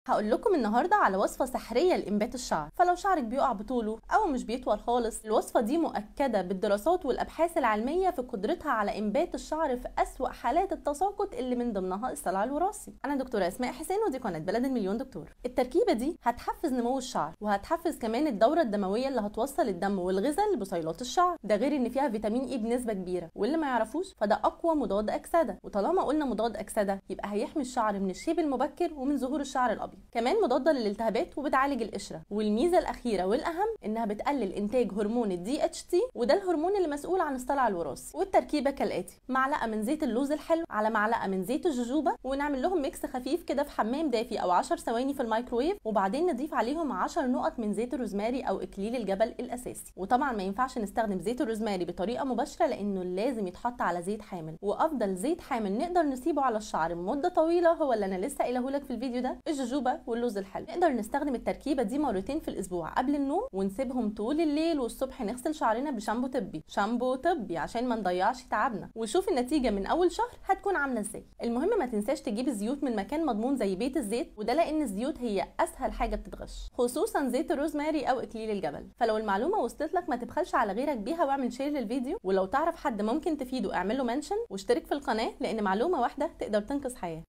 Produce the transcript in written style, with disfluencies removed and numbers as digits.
هقول لكم النهارده على وصفه سحريه لانبات الشعر. فلو شعرك بيقع بطوله او مش بيطول خالص، الوصفه دي مؤكده بالدراسات والابحاث العلميه في قدرتها على انبات الشعر في اسوأ حالات التساقط اللي من ضمنها الصلع الوراثي. انا دكتوره اسماء حسين ودي قناه بلد المليون دكتور. التركيبه دي هتحفز نمو الشعر وهتحفز كمان الدوره الدمويه اللي هتوصل الدم والغذاء لبصيلات الشعر. ده غير ان فيها فيتامين اي بنسبه كبيره، واللي ما يعرفوش فده اقوى مضاد اكسده، وطالما قلنا مضاد اكسده يبقى هيحمي الشعر من الشيب المبكر ومن ظهور الشعر الابيض. كمان مضاده للالتهابات وبتعالج القشره. والميزه الاخيره والاهم انها بتقلل انتاج هرمون الدي اتش تي، وده الهرمون اللي مسؤول عن الصلع الوراثي. والتركيبه كالاتي: معلقه من زيت اللوز الحلو على معلقه من زيت الجوجوبا، ونعمل لهم ميكس خفيف كده في حمام دافي او 10 ثواني في الميكروويف، وبعدين نضيف عليهم 10 نقط من زيت الروزماري او اكليل الجبل الاساسي. وطبعا ما ينفعش نستخدم زيت الروزماري بطريقه مباشره لانه لازم يتحط على زيت حامل، وافضل زيت حامل نقدر نسيبه على الشعر مده طويله هو اللي انا لسه قايله لك في الفيديو ده: الجوجوبا واللوز الحلو. نقدر نستخدم التركيبه دي مرتين في الاسبوع قبل النوم، ونسيبهم طول الليل، والصبح نغسل شعرنا بشامبو طبي، شامبو طبي عشان ما نضيعش تعبنا. وشوف النتيجه من اول شهر هتكون عامله ازاي. المهم ما تنساش تجيب الزيوت من مكان مضمون زي بيت الزيت، وده لان الزيوت هي اسهل حاجه بتتغش، خصوصا زيت الروزماري او اكليل الجبل. فلو المعلومه وصلت لك ما تبخلش على غيرك بيها، واعمل شير للفيديو، ولو تعرف حد ممكن تفيده اعمل له منشن، واشترك في القناه لان معلومه واحده تقدر تنقذ حياه.